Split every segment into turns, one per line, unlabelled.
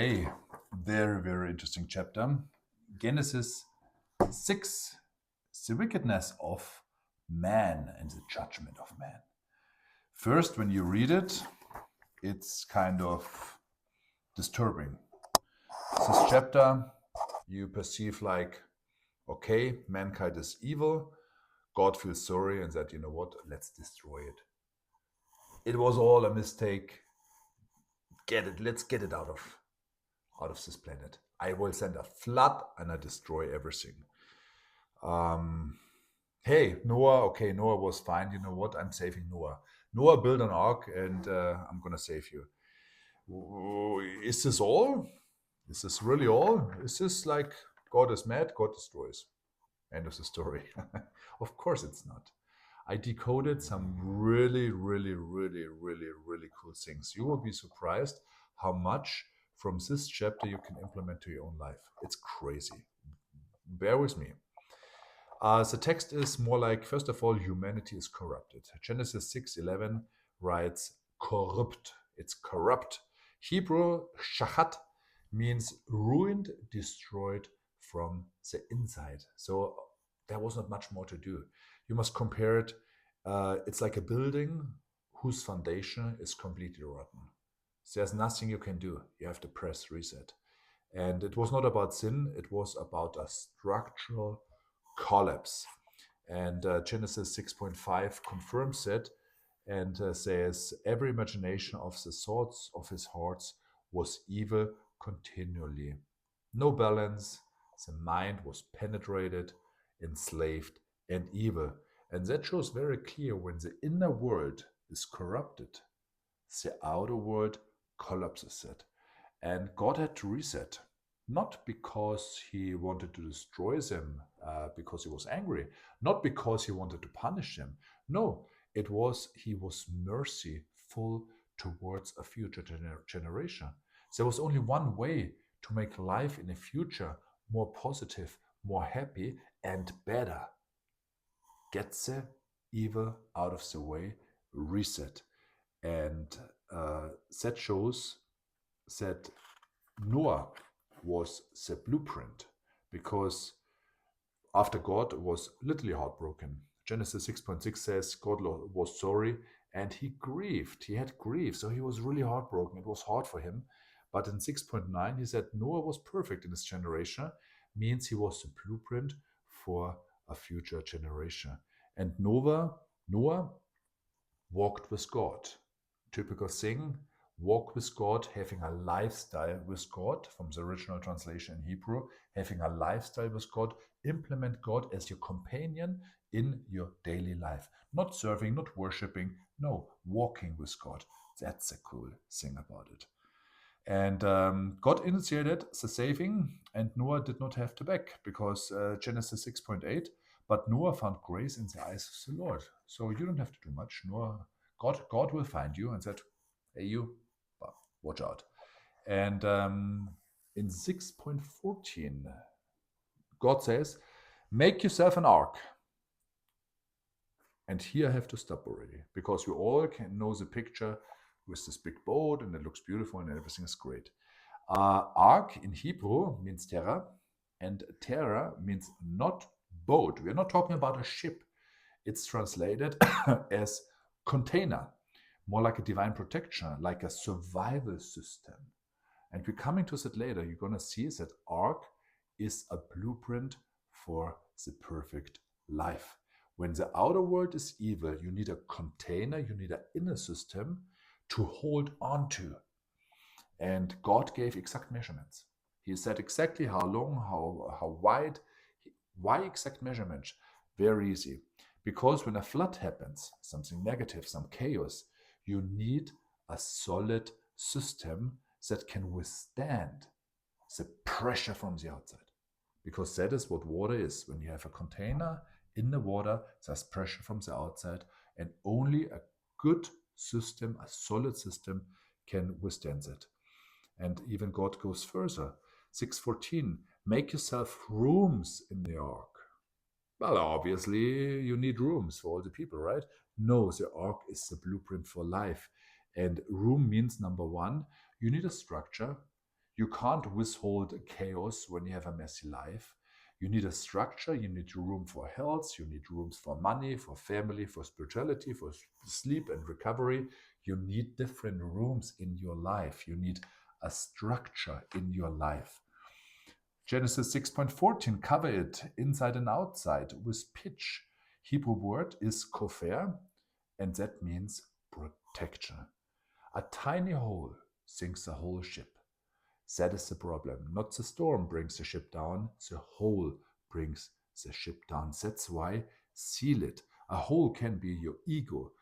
A very, very interesting chapter. Genesis 6, the wickedness of man and the judgment of man. First, when you read it, it's kind of disturbing. This chapter, you perceive like, okay, mankind is evil. God feels sorry and said, you know what, let's destroy it. It was all a mistake. Let's get it out of this planet. I will send a flood and I destroy everything. Hey, Noah, okay, Noah was fine. You know what? I'm saving Noah. Noah built an ark and I'm going to save you. Is this all? Is this really all? Is this like God is mad, God destroys? End of the story. Of course it's not. I decoded some really, really, really, really, really cool things. You will be surprised how much from this chapter you can implement to your own life. It's crazy. Bear with me. The text is more like, first of all, humanity is corrupted. Genesis 6:11 writes, corrupt. It's corrupt. Hebrew, shachat, means ruined, destroyed from the inside. So there was not much more to do. You must compare it. It's like a building whose foundation is completely rotten. There's nothing you can do. You have to press reset. And it was not about sin, it was about a structural collapse. And Genesis 6.5 confirms it and says, every imagination of the thoughts of his hearts was evil continually. No balance, the mind was penetrated, enslaved, and evil. And that shows very clear when the inner world is corrupted, the outer world collapses it. And God had to reset, not because he wanted to destroy them, because he was angry, not because he wanted to punish them. No, it was he was merciful towards a future generation. There was only one way to make life in the future more positive, more happy, and better. Get the evil out of the way, reset. And that shows that Noah was the blueprint, because after God was literally heartbroken. Genesis 6.6 says God was sorry and he grieved. He had grief, so he was really heartbroken. It was hard for him. But in 6.9, he said Noah was perfect in his generation, means he was the blueprint for a future generation. And Noah walked with God. Typical thing, walk with God, having a lifestyle with God, from the original translation in Hebrew, having a lifestyle with God, implement God as your companion in your daily life. Not serving, not worshiping, no, walking with God. That's a cool thing about it. And God initiated the saving, and Noah did not have to beg, because Genesis 6.8, but Noah found grace in the eyes of the Lord. So you don't have to do much. Noah, God will find you and said, hey, you, watch out. And in 6.14, God says, make yourself an ark. And here I have to stop already, because we all can know the picture with this big boat, and it looks beautiful and everything is great. Ark in Hebrew means terra, and terra means not boat. We're not talking about a ship. It's translated as container, more like a divine protection, like a survival system. And we're coming to that later. You're going to see that ark is a blueprint for the perfect life. When the outer world is evil, you need a container, you need an inner system to hold on to. And God gave exact measurements. He said exactly how long, how wide. Why exact measurements? Very easy. Because when a flood happens, something negative, some chaos, you need a solid system that can withstand the pressure from the outside. Because that is what water is. When you have a container in the water, there's pressure from the outside, and only a good system, a solid system, can withstand it. And even God goes further. 6.14, make yourself rooms in the ark. Well, obviously, you need rooms for all the people, right? No, the ark is the blueprint for life. And room means, number one, you need a structure. You can't withhold chaos when you have a messy life. You need a structure, you need room for health, you need rooms for money, for family, for spirituality, for sleep and recovery. You need different rooms in your life. You need a structure in your life. Genesis 6.14, cover it inside and outside with pitch. Hebrew word is kofer, and that means protection. A tiny hole sinks the whole ship. That is the problem. Not the storm brings the ship down, the hole brings the ship down. That's why seal it. A hole can be your ego,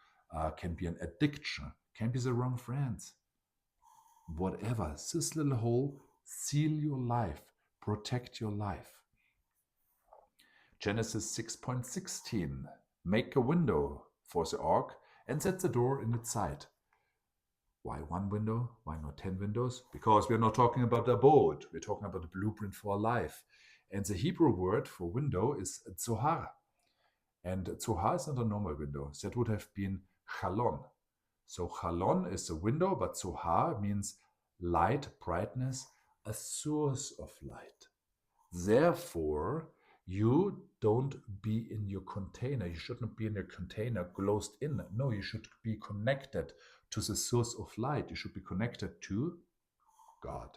can be an addiction, can be the wrong friends. Whatever, this little hole, seal your life, protect your life. Genesis 6.16, make a window for the ark and set the door in its side. Why one window? Why not 10 windows? Because we're not talking about a boat. We're talking about a blueprint for a life. And the Hebrew word for window is tzohar. And tzohar is not a normal window. That would have been chalon. So chalon is a window, but tzohar means light, brightness, a source of light. Therefore, you don't be in your container. You shouldn't be in a container closed in. No, you should be connected to the source of light. You should be connected to God.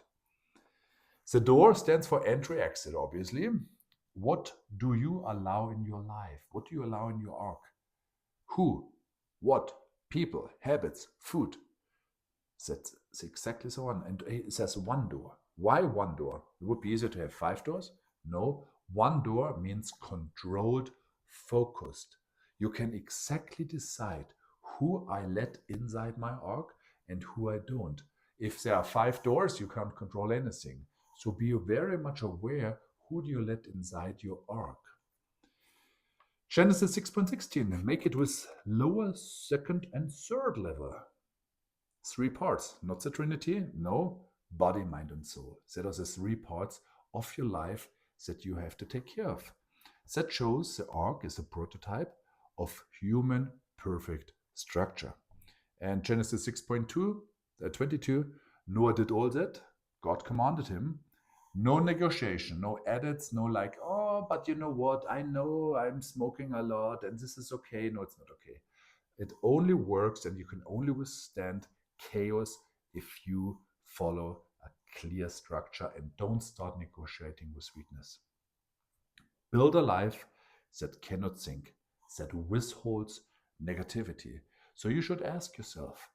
The door stands for entry, exit, obviously. What do you allow in your life? What do you allow in your ark? Who? What? People, habits, food. That's exactly so on. And it says one door. Why one door? It would be easier to have 5 doors. No, one door means controlled, focused. You can exactly decide who I let inside my ark and who I don't. If there are 5 doors, you can't control anything. So be very much aware, who do you let inside your ark? Genesis 6.16, make it with lower, second, and third level. 3 parts, not the Trinity, no, body, mind, and soul. That are the 3 parts of your life that you have to take care of. That shows the ark is a prototype of human perfect structure. And Genesis 6.22, Noah did all that. God commanded him. No negotiation, no edits, no like, oh, but you know what? I know I'm smoking a lot and this is okay. No, it's not okay. It only works and you can only withstand chaos if you follow a clear structure and don't start negotiating with weakness. Build a life that cannot sink, that withholds negativity. So you should ask yourself,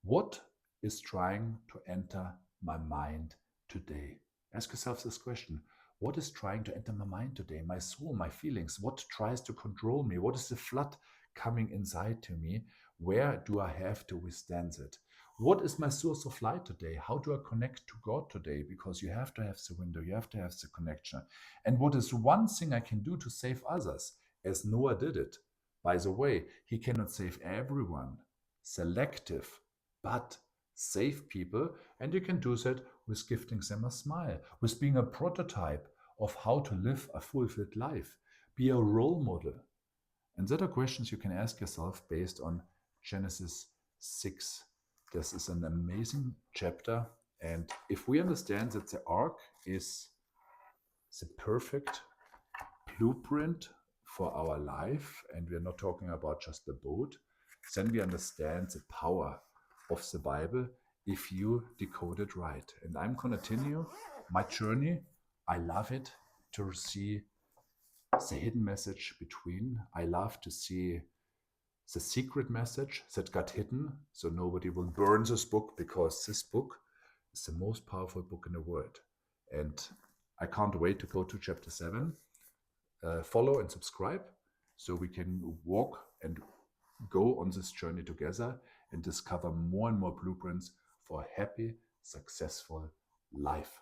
what is trying to enter my mind today? Ask yourself this question. What is trying to enter my mind today? My soul, my feelings. What tries to control me? What is the flood coming inside to me? Where do I have to withstand it? What is my source of light today? How do I connect to God today? Because you have to have the window, you have to have the connection. And what is one thing I can do to save others, as Noah did it? By the way, he cannot save everyone. Selective, but save people. And you can do that with gifting them a smile, with being a prototype of how to live a fulfilled life. Be a role model. And that are questions you can ask yourself based on Genesis 6. This is an amazing chapter. And if we understand that the ark is the perfect blueprint for our life, and we're not talking about just the boat, then we understand the power of the Bible if you decode it right. And I'm going to continue my journey. I love it to see the hidden message between. I love to see the secret message that got hidden, so nobody will burn this book, because this book is the most powerful book in the world. And I can't wait to go to chapter 7. Follow and subscribe so we can walk and go on this journey together and discover more and more blueprints for a happy, successful life.